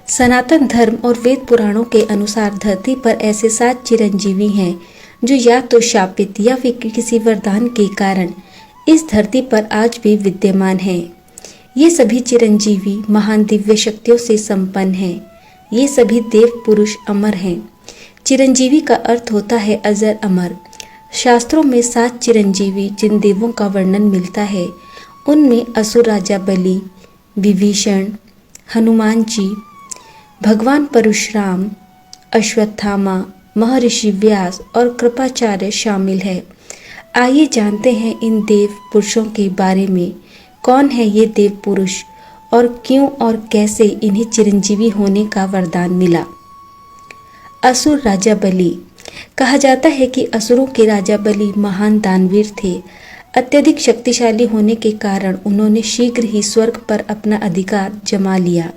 सनातन धर्म और वेद पुराणों के अनुसार धरती पर ऐसे 7 चिरंजीवी हैं जो या तो शापित या फिर किसी वरदान के कारण इस धरती पर आज भी विद्यमान हैं। ये सभी चिरंजीवी महान दिव्य शक्तियों से संपन्न हैं। ये सभी देव पुरुष अमर हैं। चिरंजीवी का अर्थ होता है अजर अमर। शास्त्रों में 7 चिरंजीवी जिन देवों का वर्णन मिलता है उनमें असुर राजा बलि, विभीषण, हनुमान जी, भगवान परशुराम, अश्वत्थामा, महर्षि व्यास और कृपाचार्य शामिल है। आइए जानते हैं इन देव पुरुषों के बारे में। कौन है ये देव पुरुष और क्यों और कैसे इन्हें चिरंजीवी होने का वरदान मिला। असुर राजा बलि। कहा जाता है कि असुरों के राजा बलि महान दानवीर थे। अत्यधिक शक्तिशाली होने के कारण उन्होंने शीघ्र ही स्वर्ग पर अपना अधिकार जमा लिया,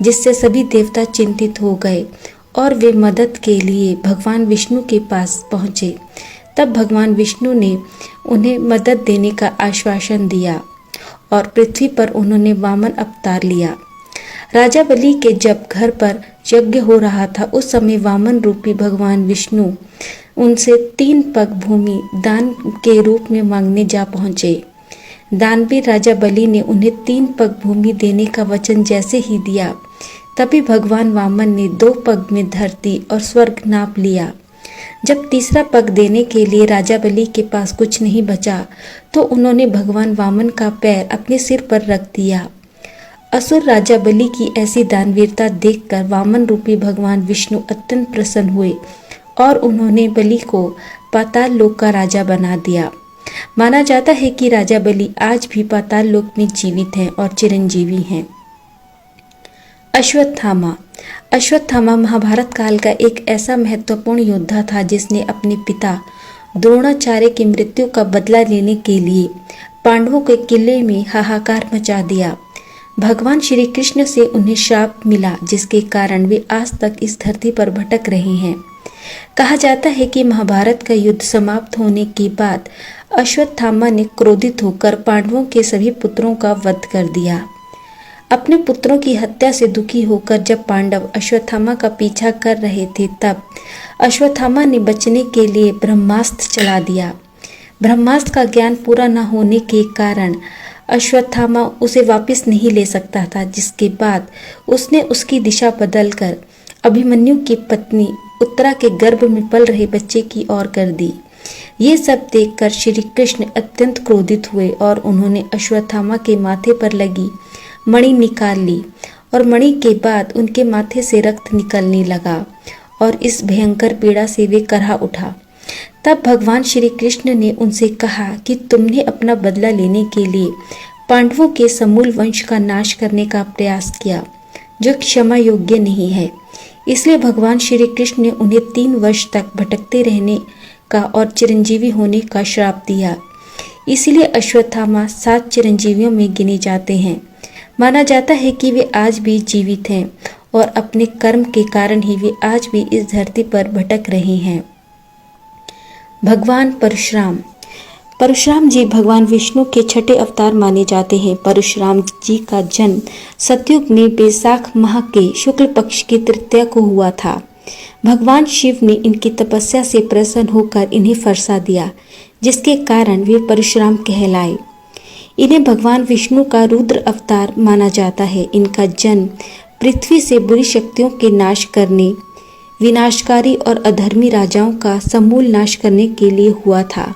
जिससे सभी देवता चिंतित हो गए और वे मदद के लिए भगवान विष्णु के पास पहुँचे। तब भगवान विष्णु ने उन्हें मदद देने का आश्वासन दिया और पृथ्वी पर उन्होंने वामन अवतार लिया। राजा बलि के जब घर पर यज्ञ हो रहा था उस समय वामन रूपी भगवान विष्णु उनसे 3 पग भूमि दान के रूप में मांगने जा पहुँचे। दानवीर राजा बलि ने उन्हें 3 पग भूमि देने का वचन जैसे ही दिया, तभी भगवान वामन ने 2 पग में धरती और स्वर्ग नाप लिया। जब तीसरा पग देने के लिए राजा बलि के पास कुछ नहीं बचा तो उन्होंने भगवान वामन का पैर अपने सिर पर रख दिया। असुर राजा बलि की ऐसी दानवीरता देखकर वामन रूपी भगवान विष्णु अत्यंत प्रसन्न हुए और उन्होंने बलि को पाताल लोक का राजा बना दिया। माना जाता है कि राजा बलि आज भी पाताल लोक में जीवित हैं और चिरंजीवी हैं। अश्वत्थामा। अश्वत्थामा महाभारत काल का एक ऐसा महत्वपूर्ण योद्धा था जिसने अपने पिता द्रोणाचार्य की मृत्यु का बदला लेने के लिए पांडवों के किले में हाहाकार मचा दिया। भगवान श्री कृष्ण से उन्हें श्राप मिला जिसके कारण वे आज तक इस धरती पर भटक रहे हैं। कहा जाता है कि महाभारत का युद्ध समाप्त होने के बाद अश्वत्थामा ने क्रोधित होकर पांडवों के सभी पुत्रों का वध कर दिया। अपने पुत्रों की हत्या से दुखी होकर जब पांडव अश्वत्थामा का पीछा कर रहे थे तब अश्वत्थामा ने बचने के लिए ब्रह्मास्त्र चला दिया। ब्रह्मास्त्र का ज्ञान पूरा न होने के कारण अश्वत्थामा उसे वापस नहीं ले सकता था, जिसके बाद उसने उसकी दिशा बदलकर अभिमन्यु की पत्नी उत्तरा के गर्भ में पल रहे बच्चे की ओर कर दी। ये सब देखकर श्री कृष्ण अत्यंत क्रोधित हुए और उन्होंने अश्वत्थामा के माथे पर लगी मणि निकाल ली और मणि के बाद उनके माथे से रक्त निकलने लगा और इस भयंकर पीड़ा से वे करहा उठा। तब भगवान श्री कृष्ण ने उनसे कहा कि तुमने अपना बदला लेने के लिए पांडवों के समूल वंश का नाश करने का प्रयास किया जो क्षमा योग्य नहीं है। इसलिए भगवान श्री कृष्ण ने उन्हें 3 वर्ष तक भटकते रहने का और चिरंजीवी होने का श्राप दिया। इसलिए अश्वत्थामा 7 चिरंजीवियों में गिने जाते हैं। माना जाता है कि वे आज भी जीवित हैं और अपने कर्म के कारण ही वे आज भी इस धरती पर भटक रहे हैं। भगवान परशुराम। परशुराम जी भगवान विष्णु के छठे अवतार माने जाते हैं। परशुराम जी का जन्म सतयुग में बैसाख माह के शुक्ल पक्ष की तृतीया को हुआ था। भगवान शिव ने इनकी तपस्या से प्रसन्न होकर इन्हें फरसा दिया, जिसके कारण वे परशुराम कहलाए। इन्हें भगवान विष्णु का रुद्र अवतार माना जाता है। इनका जन्म पृथ्वी से बुरी शक्तियों के नाश करने, विनाशकारी और अधर्मी राजाओं का समूल नाश करने के लिए हुआ था।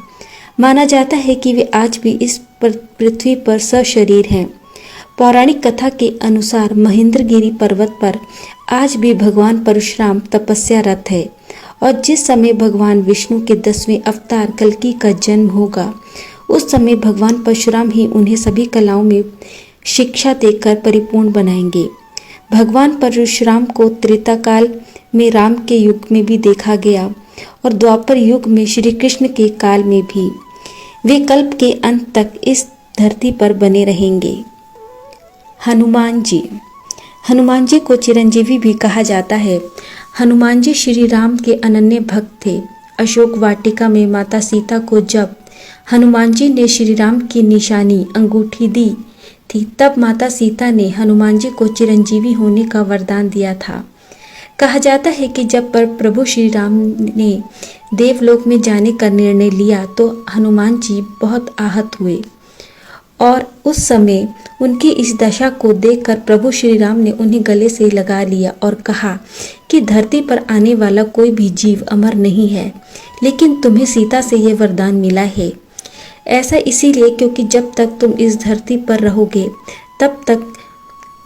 माना जाता है कि वे आज भी इस पृथ्वी पर सशरीर हैं। पौराणिक कथा के अनुसार महेंद्रगिरी पर्वत पर आज भी भगवान परशुराम तपस्यारत है और जिस समय भगवान विष्णु के 10वें अवतार कल्कि का जन्म होगा उस समय भगवान परशुराम ही उन्हें सभी कलाओं में शिक्षा देकर परिपूर्ण बनाएंगे। भगवान परशुराम को त्रेता काल में राम के युग में भी देखा गया और द्वापर युग में श्री कृष्ण के काल में भी। वे कल्प के अंत तक इस धरती पर बने रहेंगे। हनुमान जी। हनुमान जी को चिरंजीवी भी कहा जाता है। हनुमान जी श्री राम के अनन्य भक्त थे। अशोक वाटिका में माता सीता को जब हनुमान जी ने श्री राम की निशानी अंगूठी दी थी तब माता सीता ने हनुमान जी को चिरंजीवी होने का वरदान दिया था। कहा जाता है कि जब पर प्रभु श्री राम ने देवलोक में जाने का निर्णय लिया तो हनुमान जी बहुत आहत हुए और उस समय उनकी इस दशा को देखकर प्रभु श्री राम ने उन्हें गले से लगा लिया और कहा कि धरती पर आने वाला कोई भी जीव अमर नहीं है, लेकिन तुम्हें सीता से यह वरदान मिला है। ऐसा इसीलिए क्योंकि जब तक तुम इस धरती पर रहोगे तब तक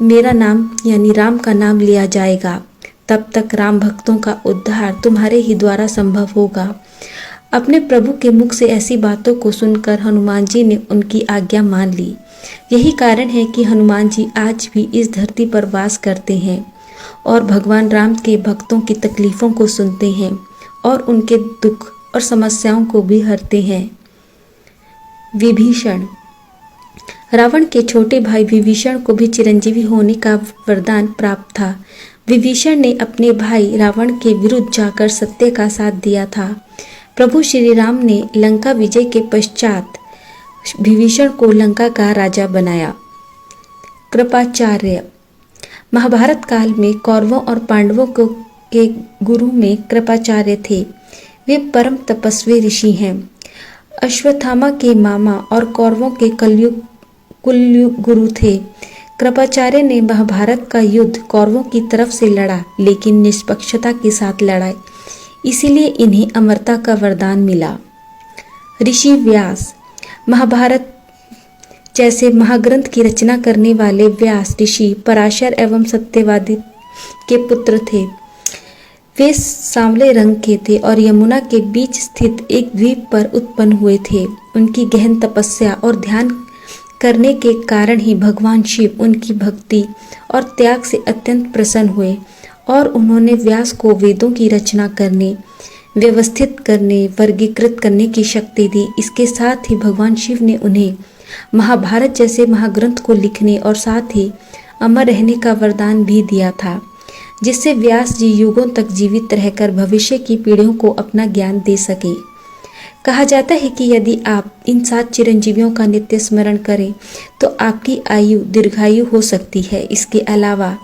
मेरा नाम यानी राम का नाम लिया जाएगा, तब तक राम भक्तों का उद्धार तुम्हारे ही द्वारा संभव होगा। अपने प्रभु के मुख से ऐसी बातों को सुनकर हनुमान जी ने उनकी आज्ञा मान ली। यही कारण है कि हनुमान जी आज भी इस धरती पर वास करते हैं और भगवान राम के भक्तों की तकलीफों को सुनते हैं और उनके दुख और समस्याओं को भी हरते हैं। विभीषण। रावण के छोटे भाई विभीषण को भी चिरंजीवी होने का वरदान प्राप्त था। विभीषण ने अपने भाई रावण के विरुद्ध जाकर सत्य का साथ दिया था। प्रभु श्री राम ने लंका विजय के पश्चात विभीषण को लंका का राजा बनाया। कृपाचार्य। महाभारत काल में कौरवों और पांडवों के गुरु में कृपाचार्य थे। वे परम तपस्वी ऋषि हैं। अश्वत्थामा के मामा और कौरवों के कुलयुग गुरु थे। कृपाचार्य ने महाभारत का युद्ध कौरवों की तरफ से लड़ा, लेकिन निष्पक्षता के साथ लड़ा, इसीलिए इन्हें अमरता का वरदान मिला। ऋषि व्यास। महाभारत जैसे महाग्रंथ की रचना करने वाले व्यास ऋषि पराशर एवं सत्यवादी के पुत्र थे। वे सांवले रंग के थे और यमुना के बीच स्थित एक द्वीप पर उत्पन्न हुए थे। उनकी गहन तपस्या और ध्यान करने के कारण ही भगवान शिव उनकी भक्ति और त्याग से अत्यंत प्रसन्न हुए और उन्होंने व्यास को वेदों की रचना करने, व्यवस्थित करने, वर्गीकृत करने की शक्ति दी। इसके साथ ही भगवान शिव ने उन्हें महाभारत जैसे महाग्रंथ को लिखने और साथ ही अमर रहने का वरदान भी दिया था, जिससे व्यास जी युगों तक जीवित रहकर भविष्य की पीढ़ियों को अपना ज्ञान दे सके। कहा जाता है कि यदि आप इन 7 चिरंजीवियों का नित्य स्मरण करें तो आपकी आयु दीर्घायु हो सकती है। इसके अलावा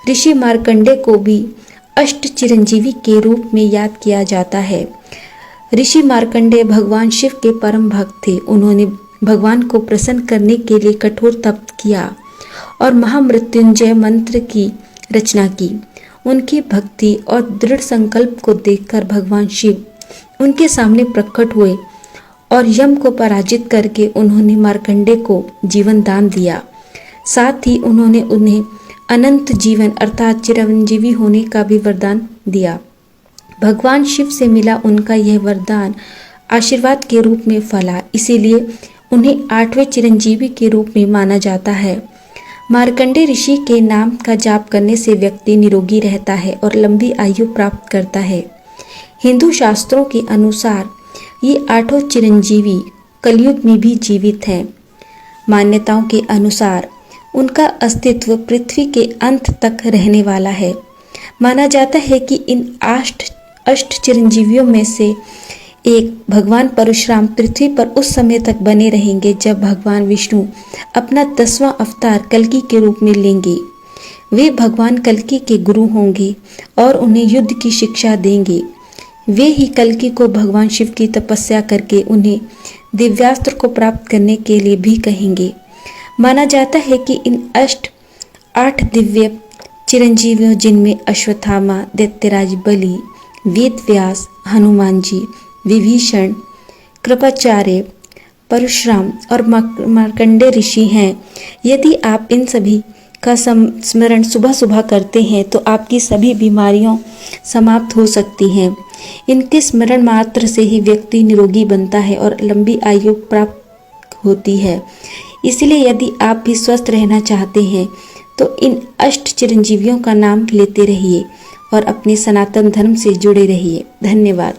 ऋषि मार्कंडे को भी अष्ट चिरंजीवी के रूप में याद किया जाता है। ऋषि मार्कंडे भगवान शिव के परम भक्त थे। उन्होंने भगवान को प्रसन्न करने के लिए कठोर तप किया और महामृत्युंजय मंत्र की रचना की। उनकी भक्ति और दृढ़ संकल्प को देखकर भगवान शिव उनके सामने प्रकट हुए और यम को पराजित करके उन्होंने मार्कंडे को जीवन दान दिया। साथ ही उन्होंने उन्हें अनंत जीवन अर्थात चिरंजीवी होने का भी वरदान दिया। भगवान शिव से मिला उनका यह वरदान आशीर्वाद के रूप में फला, इसीलिए उन्हें 8वें चिरंजीवी के रूप में माना जाता है। मार्कंडे ऋषि के नाम का जाप करने से व्यक्ति निरोगी रहता है और लंबी आयु प्राप्त करता है। हिंदू शास्त्रों के अनुसार ये 8 चिरंजीवी कलयुग में भी जीवित हैं। मान्यताओं के अनुसार उनका अस्तित्व पृथ्वी के अंत तक रहने वाला है। माना जाता है कि इन अष्ट चिरंजीवियों में से एक भगवान परशुराम पृथ्वी पर उस समय तक बने रहेंगे जब भगवान विष्णु अपना 10वां अवतार कल्कि के रूप में लेंगे। वे भगवान कल्कि के गुरु होंगे और उन्हें युद्ध की शिक्षा देंगे। वे ही कल्कि को भगवान शिव की तपस्या करके उन्हें दिव्यास्त्र को प्राप्त करने के लिए भी कहेंगे। माना जाता है कि इन 8 दिव्य चिरंजीवियों जिनमें अश्वत्थामा, दैत्यराज बलि, वेद व्यास, हनुमान जी, विभीषण, कृपाचार्य, परशुराम और मार्कंडे ऋषि हैं। यदि आप इन सभी का स्मरण सुबह सुबह करते हैं तो आपकी सभी बीमारियों समाप्त हो सकती हैं। इनके स्मरण मात्र से ही व्यक्ति निरोगी बनता है और लंबी आयु प्राप्त होती है। इसलिए यदि आप भी स्वस्थ रहना चाहते हैं तो इन 8 चिरंजीवियों का नाम लेते रहिए और अपने सनातन धर्म से जुड़े रहिए। धन्यवाद।